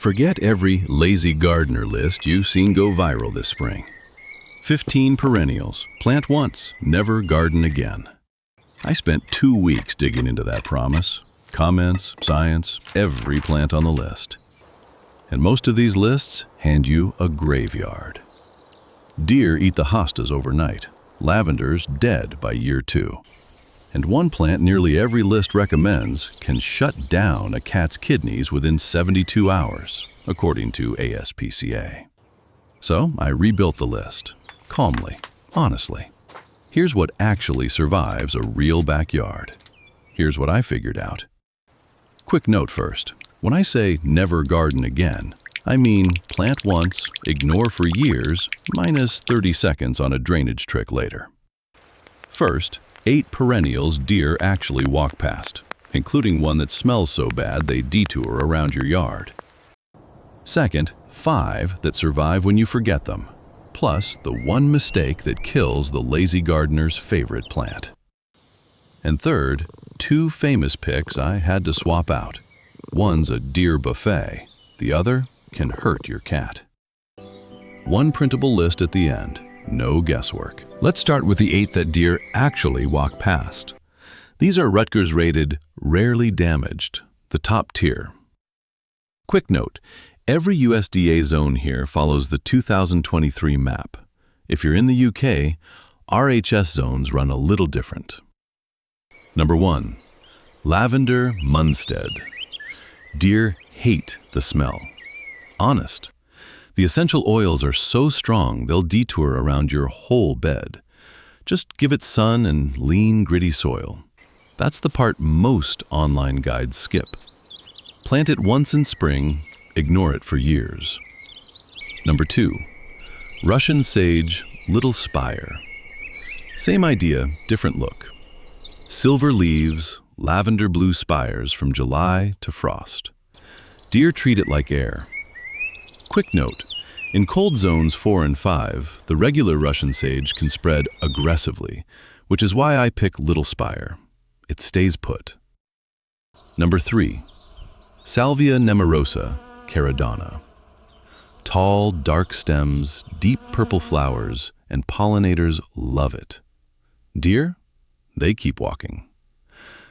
Forget every lazy gardener list you've seen go viral this spring. 15 perennials, plant once, never garden again. I spent 2 weeks digging into that promise. Comments, science, every plant on the list. And most of these lists hand you a graveyard. Deer eat the hostas overnight. Lavender's dead by year 2. And one plant nearly every list recommends can shut down a cat's kidneys within 72 hours, according to ASPCA. So I rebuilt the list, calmly, honestly. Here's what actually survives a real backyard. Here's what I figured out. Quick note first. When I say never garden again, I mean plant once, ignore for years, minus 30 seconds on a drainage trick later. First, 8 perennials deer actually walk past, including one that smells so bad they detour around your yard. Second, 5 that survive when you forget them, plus the one mistake that kills the lazy gardener's favorite plant. And third, 2 famous picks I had to swap out. One's a deer buffet, the other can hurt your cat. One printable list at the end, no guesswork. Let's start with the 8 that deer actually walk past. These are Rutgers rated rarely damaged, the top tier. Quick note, every USDA zone here follows the 2023 map. If you're in the UK, RHS zones run a little different. Number 1, Lavender Munstead. Deer hate the smell. Honest. The essential oils are so strong they'll detour around your whole bed. Just give it sun and lean, gritty soil. That's the part most online guides skip. Plant it once in spring, ignore it for years. Number 2, Russian Sage Little Spire. Same idea, different look. Silver leaves, lavender blue spires from July to frost. Deer treat it like air. Quick note, in cold zones 4 and 5, the regular Russian sage can spread aggressively, which is why I pick Little Spire. It stays put. Number 3, Salvia nemorosa, caradonna. Tall, dark stems, deep purple flowers, and pollinators love it. Deer? They keep walking.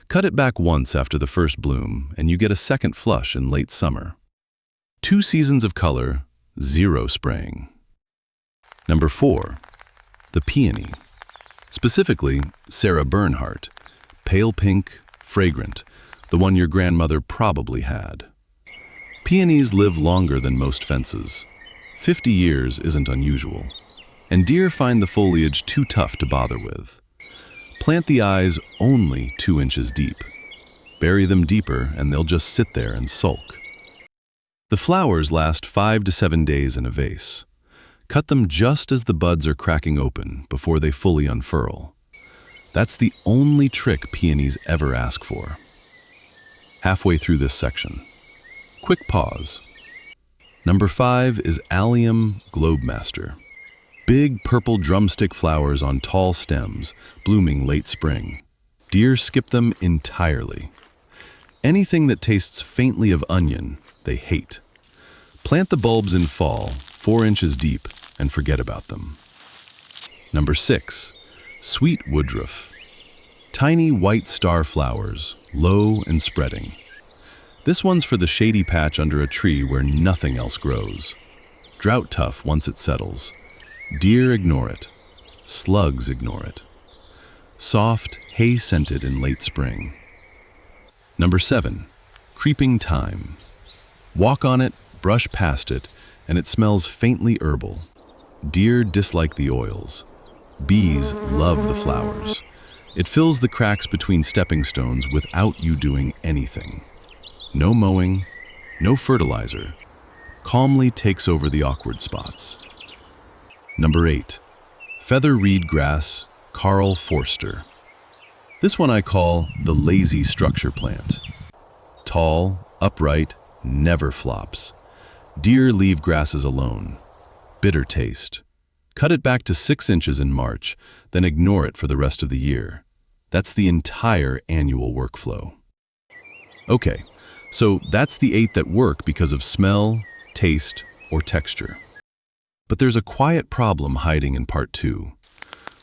Cut it back once after the first bloom, and you get a second flush in late summer. 2 seasons of color, 0 spraying. Number 4, the peony. Specifically, Sarah Bernhardt, pale pink, fragrant, the one your grandmother probably had. Peonies live longer than most fences. 50 years isn't unusual, and deer find the foliage too tough to bother with. Plant the eyes only 2 inches deep. Bury them deeper and they'll just sit there and sulk. The flowers last 5 to 7 days in a vase. Cut them just as the buds are cracking open before they fully unfurl. That's the only trick peonies ever ask for. Halfway through this section. Quick pause. Number 5 is Allium Globemaster. Big purple drumstick flowers on tall stems, blooming late spring. Deer skip them entirely. Anything that tastes faintly of onion, they hate. Plant the bulbs in fall, 4 inches deep, and forget about them. Number 6, Sweet Woodruff. Tiny white star flowers, low and spreading. This one's for the shady patch under a tree where nothing else grows. Drought tough once it settles. Deer ignore it. Slugs ignore it. Soft, hay-scented in late spring. Number 7, Creeping Thyme. Walk on it, brush past it, and it smells faintly herbal. Deer dislike the oils. Bees love the flowers. It fills the cracks between stepping stones without you doing anything. No mowing, no fertilizer. Calmly takes over the awkward spots. Number 8, Feather Reed Grass, Carl Forster. This one I call the lazy structure plant. Tall, upright, never flops. Deer leave grasses alone. Bitter taste. Cut it back to 6 inches in March, then ignore it for the rest of the year. That's the entire annual workflow. Okay, So that's the 8 that work because of smell, taste, or texture. But there's a quiet problem hiding in part 2.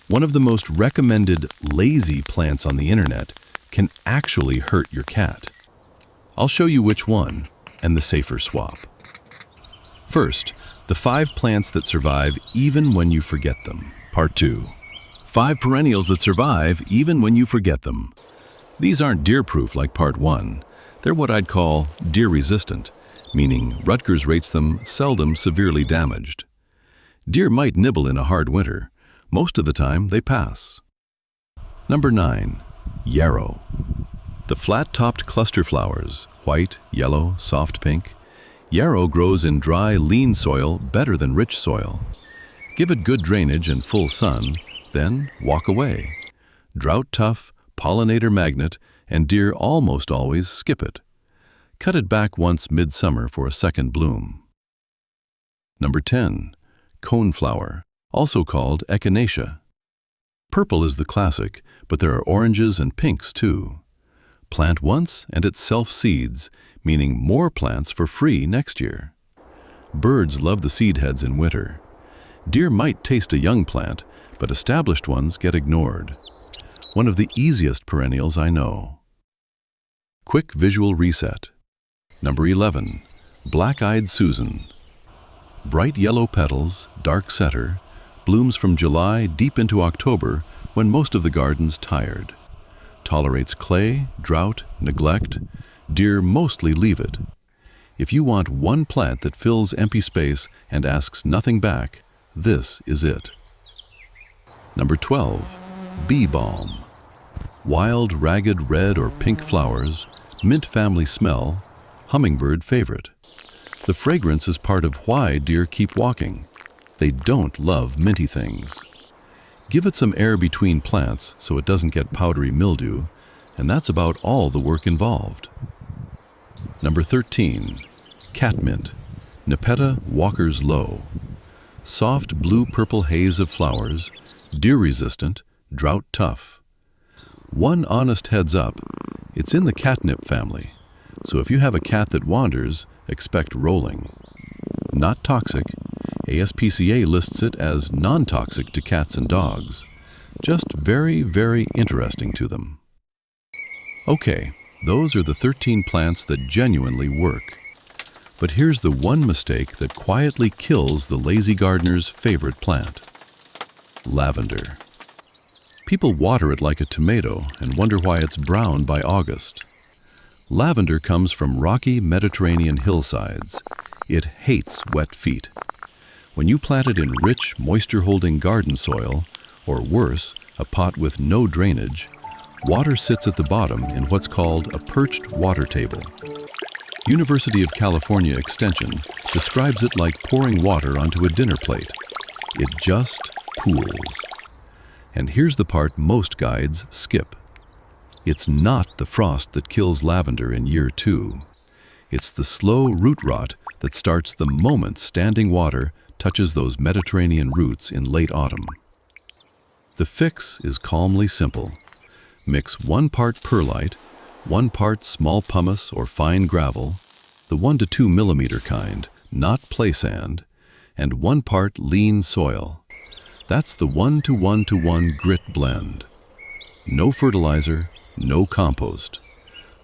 One of the most recommended lazy plants on the internet can actually hurt your cat. I'll show you which one and the safer swap. First, the 5 plants that survive even when you forget them. Part 2. 5 perennials that survive even when you forget them. These aren't deer-proof like part 1. They're what I'd call deer-resistant, meaning Rutgers rates them seldom severely damaged. Deer might nibble in a hard winter. Most of the time, they pass. Number 9. Yarrow. The flat-topped cluster flowers, white, yellow, soft pink. Yarrow grows in dry, lean soil better than rich soil. Give it good drainage and full sun, then walk away. Drought-tough, pollinator magnet, and deer almost always skip it. Cut it back once midsummer for a second bloom. Number 10. Coneflower, also called echinacea. Purple is the classic, but there are oranges and pinks too. Plant once and it self-seeds, meaning more plants for free next year. Birds love the seed heads in winter. Deer might taste a young plant, but established ones get ignored. One of the easiest perennials I know. Quick visual reset. Number 11. Black-eyed Susan. Bright yellow petals, dark setter, blooms from July deep into October when most of the garden's tired. Tolerates clay, drought, neglect. Deer mostly leave it. If you want one plant that fills empty space and asks nothing back, this is it. Number 12. Bee balm. Wild, ragged red or pink flowers, mint family smell, hummingbird favorite. The fragrance is part of why deer keep walking. They don't love minty things. Give it some air between plants so it doesn't get powdery mildew, and that's about all the work involved. Number 13. Catmint. Nepeta Walker's Low. Soft blue-purple haze of flowers, deer-resistant, drought-tough. One honest heads up, it's in the catnip family, so if you have a cat that wanders, expect rolling. Not toxic. ASPCA lists it as non-toxic to cats and dogs. Just very, very interesting to them. Okay, those are the 13 plants that genuinely work. But here's the one mistake that quietly kills the lazy gardener's favorite plant. Lavender. People water it like a tomato and wonder why it's brown by August. Lavender comes from rocky Mediterranean hillsides. It hates wet feet. When you plant it in rich, moisture-holding garden soil, or worse, a pot with no drainage, water sits at the bottom in what's called a perched water table. University of California Extension describes it like pouring water onto a dinner plate. It just pools. And here's the part most guides skip. It's not the frost that kills lavender in year 2. It's the slow root rot that starts the moment standing water touches those Mediterranean roots in late autumn. The fix is calmly simple. Mix 1 part perlite, 1 part small pumice or fine gravel, the 1 to 2 millimeter kind, not play sand, and 1 part lean soil. That's the 1 to 1 to 1 grit blend. No fertilizer, no compost.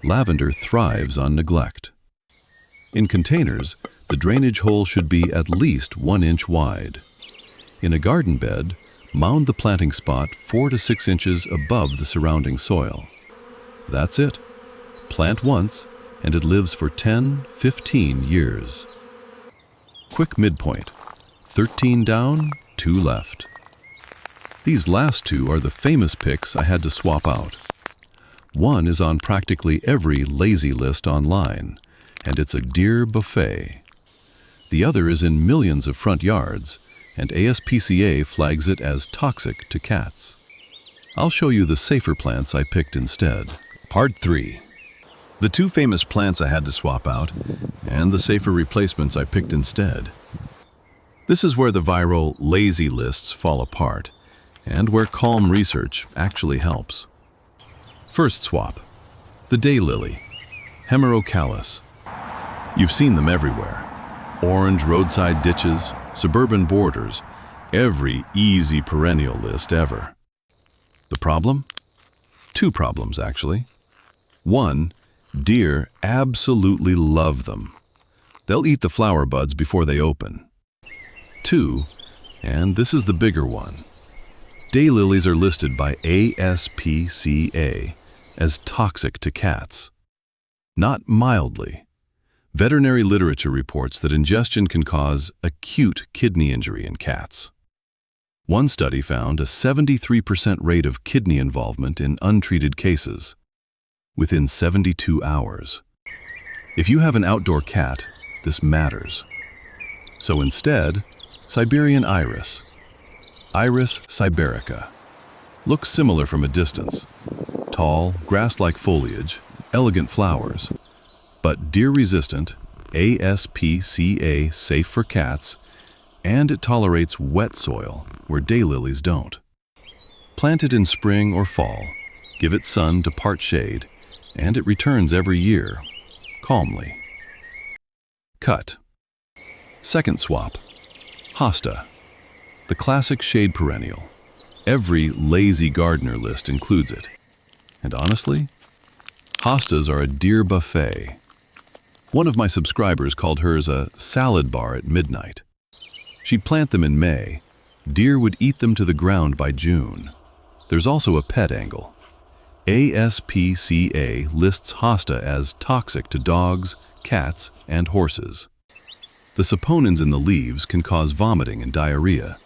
Lavender thrives on neglect. In containers, the drainage hole should be at least 1 inch wide. In a garden bed, mound the planting spot 4 to 6 inches above the surrounding soil. That's it. Plant once, and it lives for 10, 15 years. Quick midpoint. 13 down, 2 left. These last 2 are the famous picks I had to swap out. One is on practically every lazy list online, and it's a deer buffet. The other is in millions of front yards, and ASPCA flags it as toxic to cats. I'll show you the safer plants I picked instead. Part 3. The 2 famous plants I had to swap out, and the safer replacements I picked instead. This is where the viral lazy lists fall apart, and where calm research actually helps. First swap. The daylily. Hemerocallis. You've seen them everywhere. Orange roadside ditches, suburban borders, every easy perennial list ever. The problem? Two problems, actually. One, deer absolutely love them. They'll eat the flower buds before they open. Two, and this is the bigger one, daylilies are listed by ASPCA as toxic to cats. Not mildly. Veterinary literature reports that ingestion can cause acute kidney injury in cats. One study found a 73% rate of kidney involvement in untreated cases within 72 hours. If you have an outdoor cat, this matters. So instead, Siberian iris, Iris siberica, looks similar from a distance. Tall, grass-like foliage, elegant flowers, but deer-resistant, ASPCA safe for cats, and it tolerates wet soil where daylilies don't. Plant it in spring or fall, give it sun to part shade, and it returns every year, calmly. Cut. Second swap. Hosta, the classic shade perennial. Every lazy gardener list includes it. And honestly, hostas are a deer buffet. One of my subscribers called hers a salad bar at midnight. She'd plant them in May. Deer would eat them to the ground by June. There's also a pet angle. ASPCA lists hosta as toxic to dogs, cats, and horses. The saponins in the leaves can cause vomiting and diarrhea.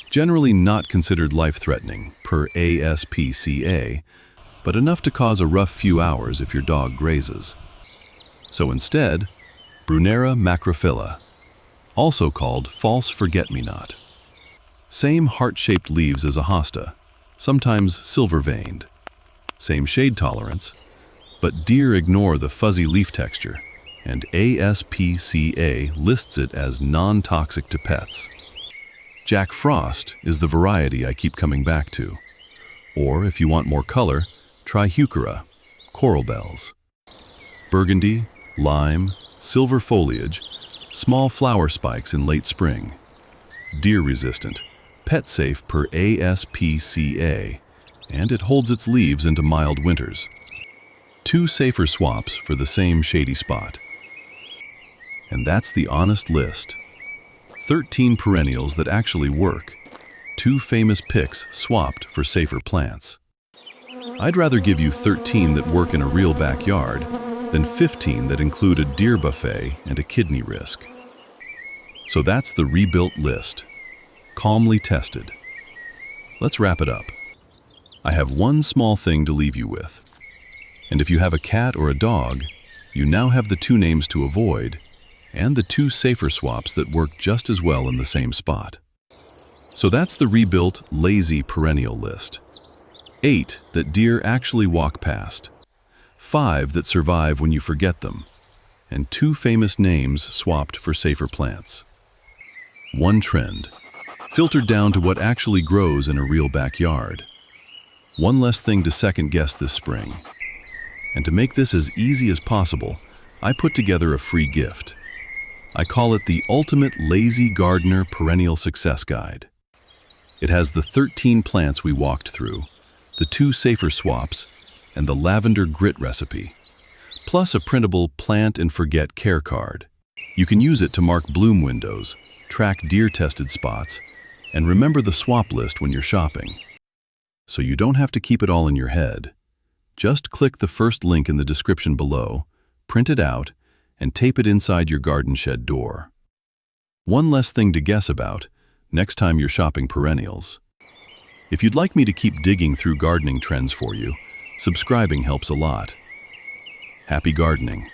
Generally not considered life-threatening per ASPCA, but enough to cause a rough few hours if your dog grazes. So instead, Brunera macrophylla, also called false forget-me-not. Same heart-shaped leaves as a hosta, sometimes silver-veined. Same shade tolerance, but deer ignore the fuzzy leaf texture, and ASPCA lists it as non-toxic to pets. Jack Frost is the variety I keep coming back to. Or if you want more color, try Heuchera, coral bells. Burgundy, lime, silver foliage, small flower spikes in late spring. Deer-resistant, pet-safe per ASPCA, and it holds its leaves into mild winters. Two safer swaps for the same shady spot. And that's the honest list. 13 perennials that actually work. 2 famous picks swapped for safer plants. I'd rather give you 13 that work in a real backyard than 15 that include a deer buffet and a kidney risk. So that's the rebuilt list. Calmly tested. Let's wrap it up. I have one small thing to leave you with. And if you have a cat or a dog, you now have the 2 names to avoid and the 2 safer swaps that work just as well in the same spot. So that's the rebuilt, lazy perennial list. 8 that deer actually walk past. 5 that survive when you forget them. And 2 famous names swapped for safer plants. One trend, filtered down to what actually grows in a real backyard. One less thing to second guess this spring. And to make this as easy as possible, I put together a free gift. I call it the Ultimate Lazy Gardener Perennial Success Guide. It has the 13 plants we walked through, the 2 safer swaps, and the lavender grit recipe, plus a printable plant and forget care card. You can use it to mark bloom windows, track deer-tested spots, and remember the swap list when you're shopping. So you don't have to keep it all in your head. Just click the first link in the description below, print it out, and tape it inside your garden shed door. One less thing to guess about next time you're shopping perennials. If you'd like me to keep digging through gardening trends for you, subscribing helps a lot. Happy gardening.